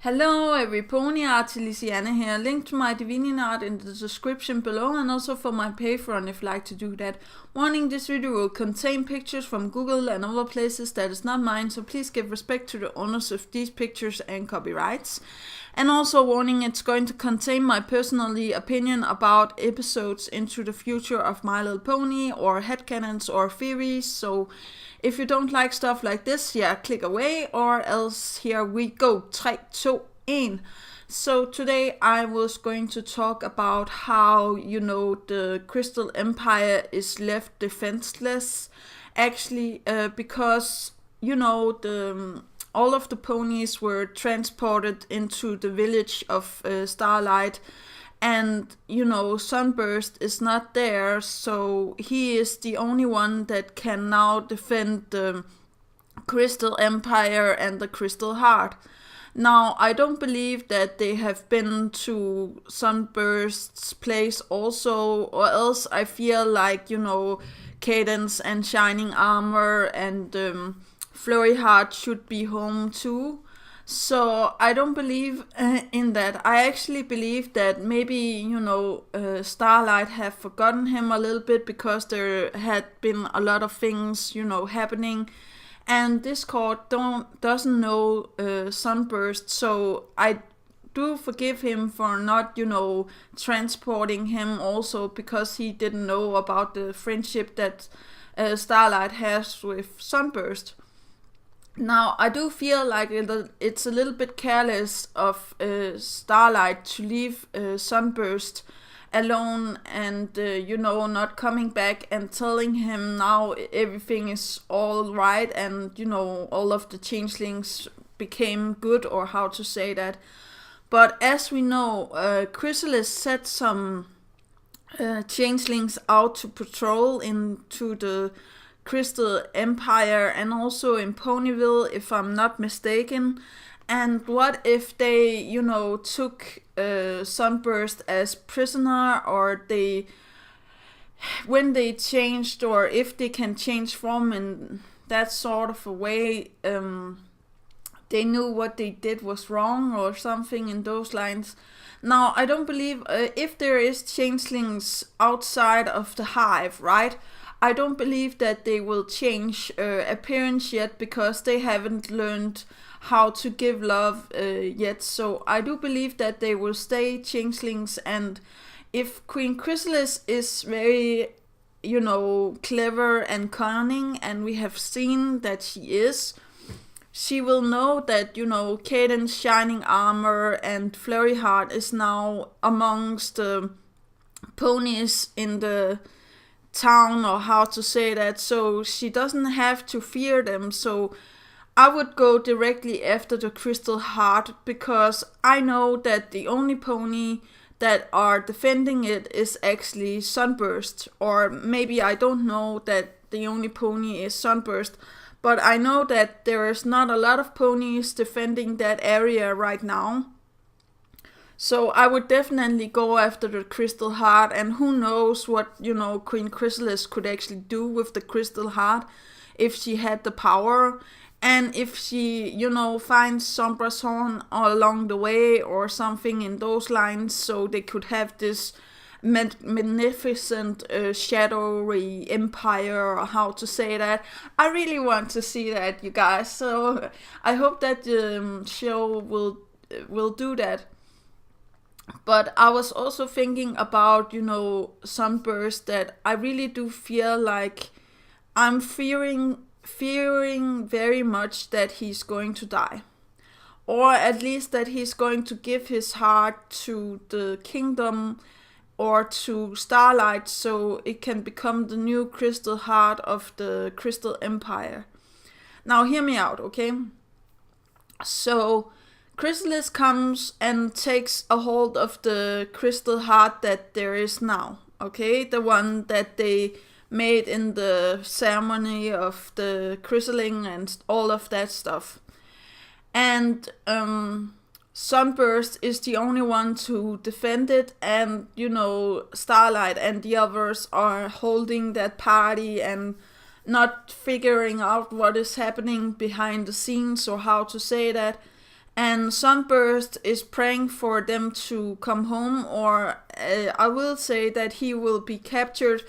Hello every pony art, Lysiane here. Link to my Divinian art in the description below and also for my Patreon if you'd like to do that. Warning, this video will contain pictures from Google and other places that is not mine, so please give respect to the owners of these pictures and copyrights. And also warning, it's going to contain my personally opinion about episodes into the future of My Little Pony or headcanons or theories, so if you don't like stuff like this, yeah, click away, or else here we go. 3, 2, 1. So today I was going to talk about how, the Crystal Empire is left defenseless. Actually, because, all of the ponies were transported into the village of Starlight. And, Sunburst is not there, so he is the only one that can now defend the Crystal Empire and the Crystal Heart. Now, I don't believe that they have been to Sunburst's place also, or else I feel like, Cadence and Shining Armor and Flurry Heart should be home too. So I don't believe in that. I actually believe that maybe, Starlight have forgotten him a little bit because there had been a lot of things, happening. And Discord doesn't know Sunburst, so I do forgive him for not, transporting him also because he didn't know about the friendship that Starlight has with Sunburst. Now, I do feel like it's a little bit careless of Starlight to leave Sunburst alone and, not coming back and telling him now everything is all right and, all of the changelings became good, or how to say that. But as we know, Chrysalis set some changelings out to patrol into the Crystal Empire and also in Ponyville, if I'm not mistaken. And what if they, took Sunburst as prisoner, or when they changed, or if they can change form in that sort of a way, they knew what they did was wrong or something in those lines. Now, I don't believe if there is changelings outside of the hive, right? I don't believe that they will change appearance yet because they haven't learned how to give love yet. So I do believe that they will stay changelings, and if Queen Chrysalis is very, clever and cunning, and we have seen that she is, she will know that, Cadence, Shining Armor, and Flurry Heart is now amongst the ponies in the town, or how to say that, so she doesn't have to fear them. So I would go directly after the Crystal Heart, because I know that the only pony that are defending it is actually Sunburst, or maybe I don't know that the only pony is Sunburst, but I know that there is not a lot of ponies defending that area right now. So I would definitely go after the Crystal Heart, and who knows what, Queen Chrysalis could actually do with the Crystal Heart if she had the power, and if she, finds Sombra's Horn along the way or something in those lines, so they could have this magnificent shadowy empire, or how to say that. I really want to see that, you guys, so I hope that the show will do that. But I was also thinking about, Sunburst, that I really do feel like I'm fearing very much that he's going to die. Or at least that he's going to give his heart to the kingdom or to Starlight, so it can become the new Crystal Heart of the Crystal Empire. Now hear me out, okay? So Chrysalis comes and takes a hold of the Crystal Heart that there is now, okay? The one that they made in the ceremony of the chrysaling and all of that stuff. And Sunburst is the only one to defend it, and, Starlight and the others are holding that party and not figuring out what is happening behind the scenes, or how to say that. and Sunburst is praying for them to come home, or I will say that he will be captured,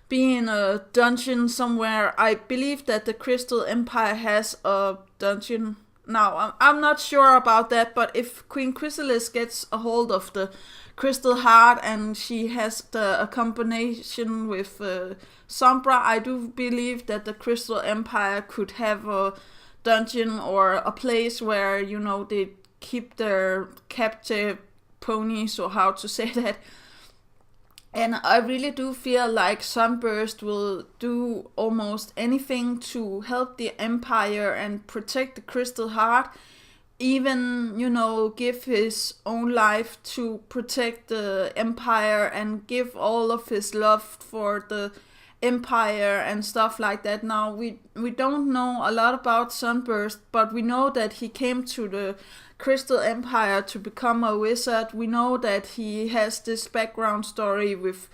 be in a dungeon somewhere. I believe that the Crystal Empire has a dungeon. Now, I'm not sure about that, but if Queen Chrysalis gets a hold of the Crystal Heart and she has a combination with Sombra, I do believe that the Crystal Empire could have a dungeon or a place where, they keep their captive ponies, or how to say that. And I really do feel like Sunburst will do almost anything to help the Empire and protect the Crystal Heart. Even, give his own life to protect the Empire and give all of his love for the Empire and stuff like that. Now, we don't know a lot about Sunburst, but we know that he came to the Crystal Empire to become a wizard. We know that he has this background story with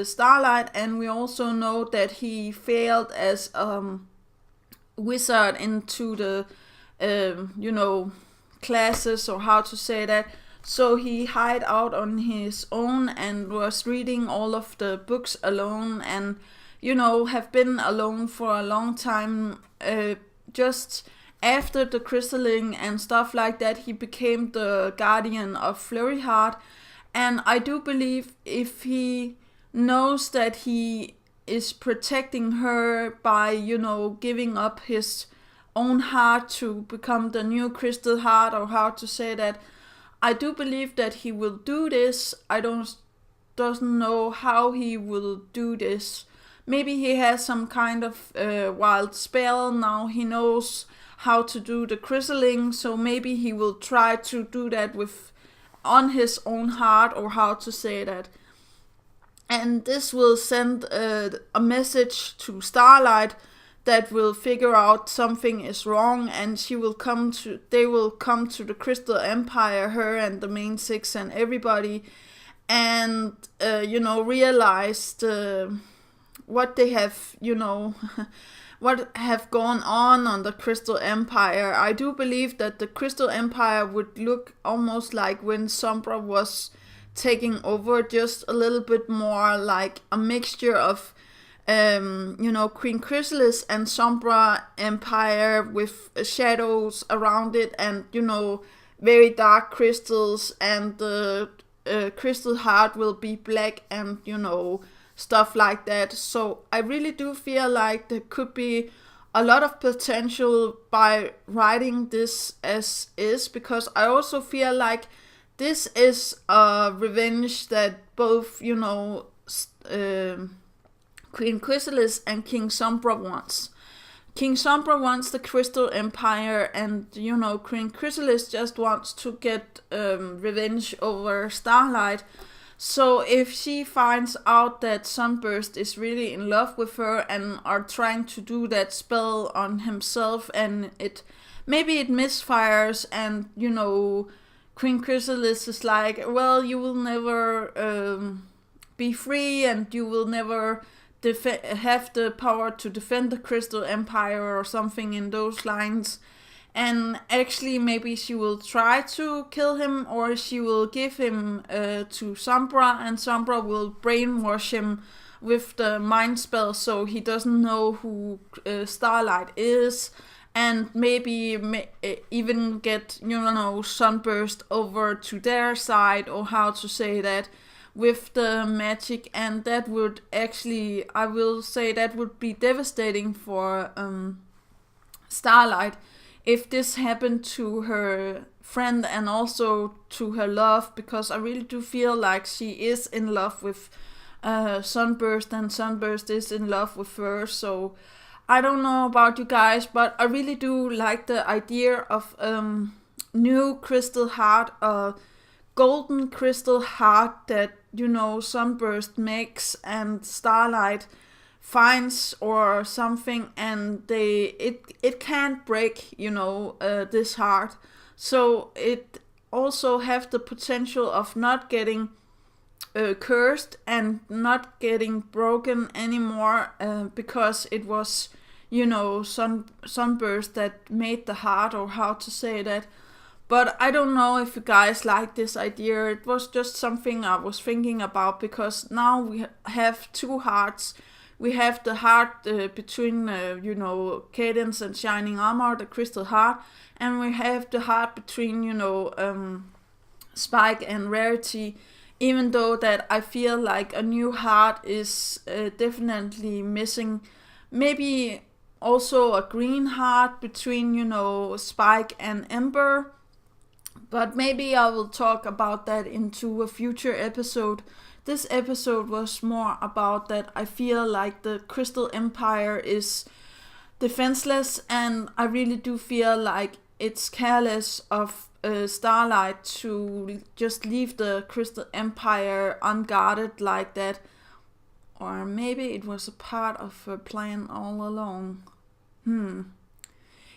Starlight, and we also know that he failed as wizard into the classes, or how to say that. So he hid out on his own and was reading all of the books alone, and have been alone for a long time. Just after the crystalling and stuff like that, he became the guardian of Flurry Heart. And I do believe if he knows that he is protecting her by, giving up his own heart to become the new Crystal Heart, or how to say that, I do believe that he will do this. I doesn't know how he will do this. Maybe he has some kind of wild spell. Now he knows how to do the crystalling, so maybe he will try to do that on his own heart, or how to say that. And this will send a message to Starlight that will figure out something is wrong, and they will come to the Crystal Empire, her and the main six and everybody, and realize what they have, what have gone on the Crystal Empire. I do believe that the Crystal Empire would look almost like when Sombra was taking over, just a little bit more like a mixture of Queen Chrysalis and Sombra Empire, with shadows around it, and very dark crystals, and the Crystal Heart will be black, and stuff like that. So I really do feel like there could be a lot of potential by writing this as is, because I also feel like this is a revenge that both Queen Chrysalis and King Sombra wants. King Sombra wants the Crystal Empire, and Queen Chrysalis just wants to get revenge over Starlight. So if she finds out that Sunburst is really in love with her and are trying to do that spell on himself, and maybe it misfires, and Queen Chrysalis is like, well, you will never be free, and you will never have the power to defend the Crystal Empire, or something in those lines. And actually maybe she will try to kill him, or she will give him to Sombra, and Sombra will brainwash him with the mind spell so he doesn't know who Starlight is, and maybe even get Sunburst over to their side, or how to say that, with the magic. And that would actually, I will say, that would be devastating for Starlight if this happened to her friend and also to her love, because I really do feel like she is in love with Sunburst, and Sunburst is in love with her. So I don't know about you guys, but I really do like the idea of new Crystal Heart, a golden Crystal Heart that Sunburst makes and Starlight finds or something, and it can't break this heart. So it also have the potential of not getting cursed and not getting broken anymore, because it was sunburst that made the heart, or how to say that. But I don't know if you guys like this idea. It was just something I was thinking about, because now we have two hearts. We have the heart between, Cadence and Shining Armor, the crystal heart, and we have the heart between, Spike and Rarity. Even though that I feel like a new heart is definitely missing. Maybe also a green heart between, Spike and Ember. But maybe I will talk about that into a future episode. This episode was more about that I feel like the Crystal Empire is defenseless, and I really do feel like it's careless of Starlight to just leave the Crystal Empire unguarded like that. Or maybe it was a part of her plan all along.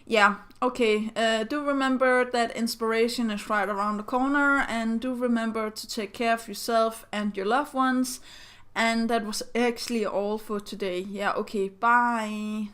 Yeah, okay. Do remember that inspiration is right around the corner, and do remember to take care of yourself and your loved ones. And that was actually all for today. Yeah, okay, bye.